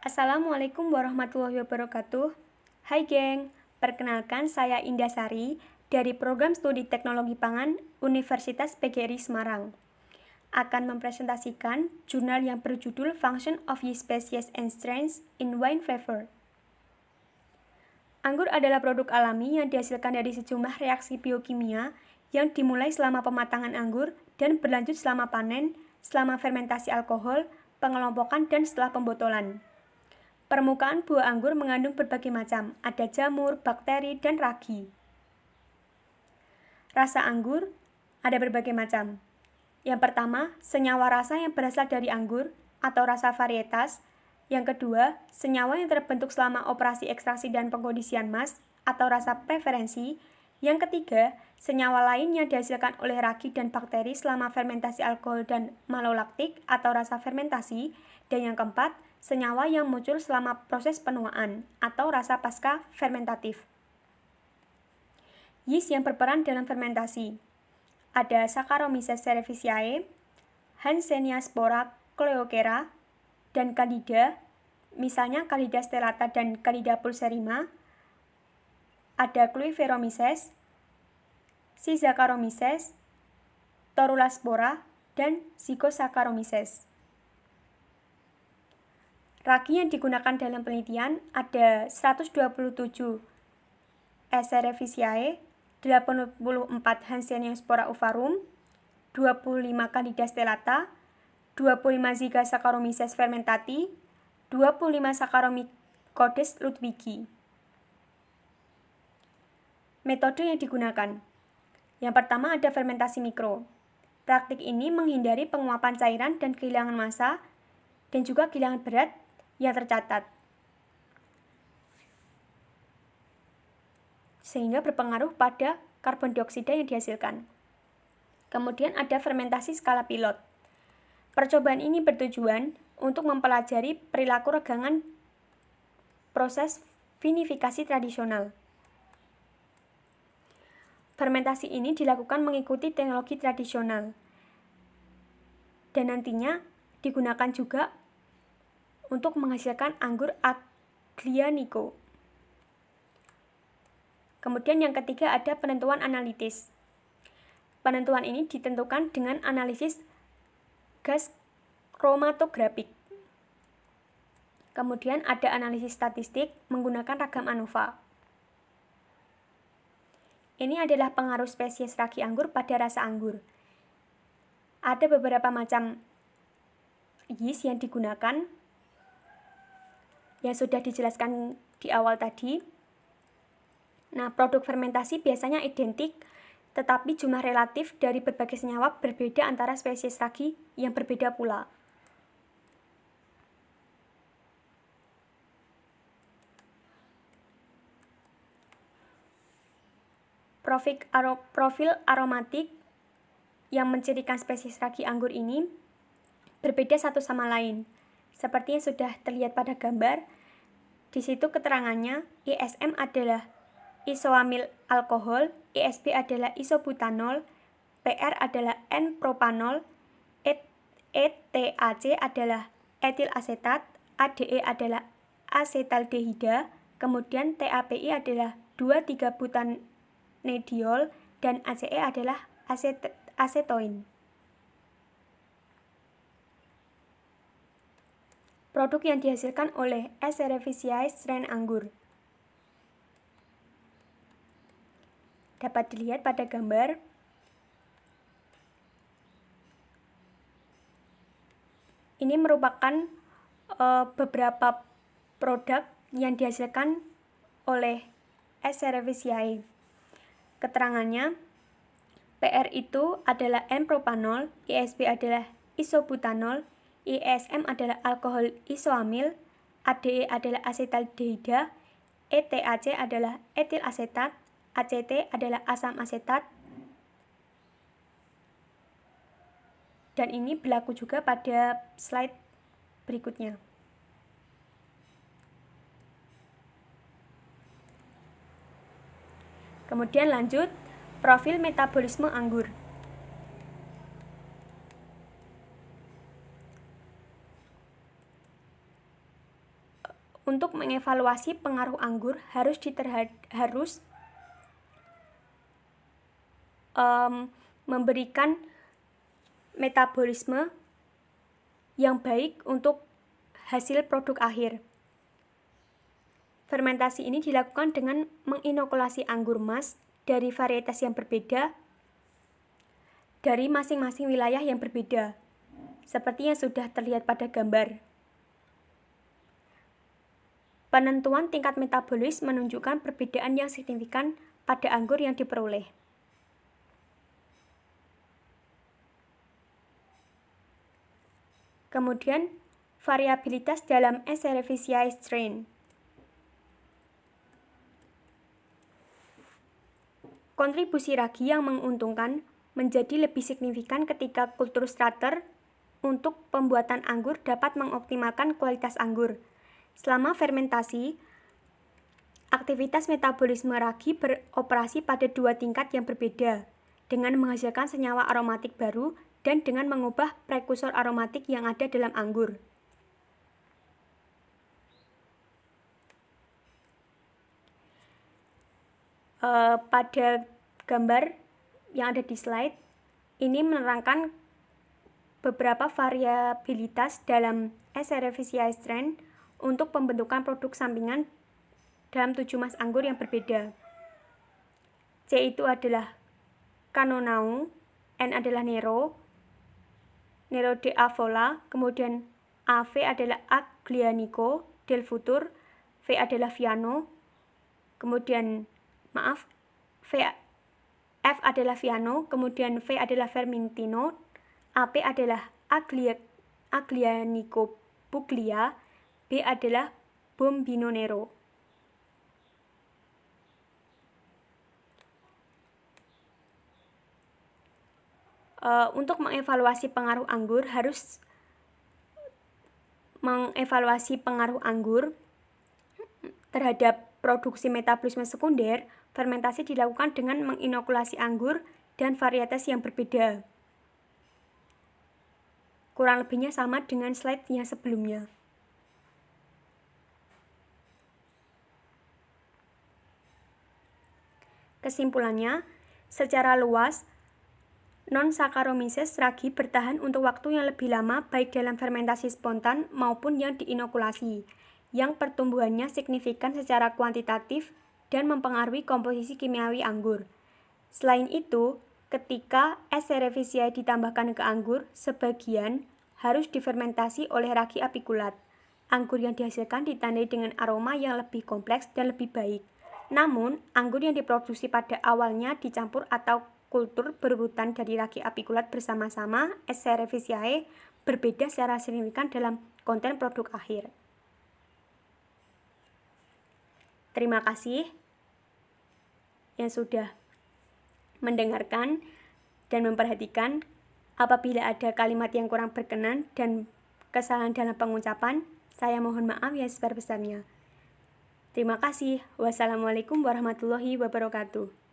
Assalamualaikum warahmatullahi wabarakatuh. Hai geng, perkenalkan saya Indah Sari dari Program Studi Teknologi Pangan Universitas PGRI Semarang. Akan mempresentasikan jurnal yang berjudul Function of Yeast Species and Strains in Wine Flavor. Anggur adalah produk alami yang dihasilkan dari sejumlah reaksi biokimia yang dimulai selama pematangan anggur dan berlanjut selama panen, selama fermentasi alkohol, pengelompokan, dan setelah pembotolan. Permukaan buah anggur mengandung berbagai macam, ada jamur, bakteri, dan ragi. Rasa anggur ada berbagai macam. Yang pertama, senyawa rasa yang berasal dari anggur atau rasa varietas. Yang kedua, senyawa yang terbentuk selama operasi ekstraksi dan pengkondisian mas atau rasa preferensi. Yang ketiga, senyawa lain yang dihasilkan oleh ragi dan bakteri selama fermentasi alkohol dan malolaktik atau rasa fermentasi. Dan yang keempat, senyawa yang muncul selama proses penuaan atau rasa pasca fermentatif. Yeast yang berperan dalam fermentasi. Ada Saccharomyces cerevisiae, Hansenia spora cleochera, dan Candida, misalnya Candida stellata dan Candida pulcherrima. Ada Cluiveromyces, Schizacharomyces, Torula spora, dan Zygosaccharomyces. Ragi yang digunakan dalam penelitian ada 127 E. cerevisiae, 84 Hansenia spora ovarum, 25 Candida stellata, 25 Zygosaccharomyces fermentati, 25 Saccharomycodes ludwigi. Metode yang digunakan. Yang pertama ada fermentasi mikro. Praktik ini menghindari penguapan cairan dan kehilangan massa, dan juga kehilangan berat yang tercatat, sehingga berpengaruh pada karbon dioksida yang dihasilkan. Kemudian ada fermentasi skala pilot. Percobaan ini bertujuan untuk mempelajari perilaku regangan proses vinifikasi tradisional. Fermentasi ini dilakukan mengikuti teknologi tradisional dan nantinya digunakan juga untuk menghasilkan anggur Aglianico. Kemudian yang ketiga ada penentuan analitis. Penentuan ini ditentukan dengan analisis gas kromatografik. Kemudian ada analisis statistik menggunakan ragam ANOVA. Ini adalah pengaruh spesies ragi anggur pada rasa anggur. Ada beberapa macam yeast yang digunakan, yang sudah dijelaskan di awal tadi. Nah, produk fermentasi biasanya identik, tetapi jumlah relatif dari berbagai senyawa berbeda antara spesies ragi yang berbeda pula. Profil aromatik yang mencirikan spesies ragi anggur ini berbeda satu sama lain. Seperti yang sudah terlihat pada gambar, di situ keterangannya ISM adalah isoamil alkohol, ISB adalah isobutanol, PR adalah N-propanol, ETAC adalah etil asetat, ADE adalah asetaldehida, kemudian TAPI adalah 2,3-butanediol, dan ACE adalah asetoin. Produk yang dihasilkan oleh E. cerevisiae strain anggur dapat dilihat pada gambar. Ini merupakan beberapa produk yang dihasilkan oleh E. cerevisiae. Keterangannya, PR itu adalah N-propanol, ISB adalah isobutanol, ISM adalah alkohol isoamil, ADE adalah asetaldehida, ETAC adalah etil asetat, ACT adalah asam asetat, dan ini berlaku juga pada slide berikutnya. Kemudian lanjut, profil metabolisme anggur. untuk mengevaluasi pengaruh anggur harus memberikan metabolisme yang baik untuk hasil produk akhir. Fermentasi ini dilakukan dengan menginokulasi anggur mas dari varietas yang berbeda dari masing-masing wilayah yang berbeda, seperti yang sudah terlihat pada gambar. Penentuan tingkat metabolis menunjukkan perbedaan yang signifikan pada anggur yang diperoleh. Kemudian, variabilitas dalam Escherichiae strain. Kontribusi ragi yang menguntungkan menjadi lebih signifikan ketika kultur starter untuk pembuatan anggur dapat mengoptimalkan kualitas anggur. Selama fermentasi, aktivitas metabolisme ragi beroperasi pada dua tingkat yang berbeda, dengan menghasilkan senyawa aromatik baru dan dengan mengubah prekursor aromatik yang ada dalam anggur. Pada gambar yang ada di slide, ini menerangkan beberapa variabilitas dalam Escherichiae strain untuk pembentukan produk sampingan dalam 7 mas anggur yang berbeda. C itu adalah Cannonau, N adalah Nero de Avola, kemudian AV adalah Aglianico del Futur, V adalah Viano, kemudian F adalah Viano, kemudian V adalah Vermentino, AP adalah Aglianico Puglia, B adalah Bombino Nero. Untuk mengevaluasi pengaruh anggur terhadap produksi metabolisme sekunder. Fermentasi dilakukan dengan menginokulasi anggur dan varietas yang berbeda. Kurang lebihnya sama dengan slide yang sebelumnya. Kesimpulannya, secara luas, non-Saccharomyces ragi bertahan untuk waktu yang lebih lama baik dalam fermentasi spontan maupun yang diinokulasi, yang pertumbuhannya signifikan secara kuantitatif dan mempengaruhi komposisi kimiawi anggur. Selain itu, ketika Escherichiae ditambahkan ke anggur, sebagian harus difermentasi oleh ragi apikulat. Anggur yang dihasilkan ditandai dengan aroma yang lebih kompleks dan lebih baik. Namun, anggur yang diproduksi pada awalnya dicampur atau kultur berurutan dari ragi apikulat bersama-sama Escherichiae berbeda secara signifikan dalam konten produk akhir. Terima kasih yang sudah mendengarkan dan memperhatikan. Apabila ada kalimat yang kurang berkenan dan kesalahan dalam pengucapan, saya mohon maaf yang sebesar-besarnya. Terima kasih. Wassalamualaikum warahmatullahi wabarakatuh.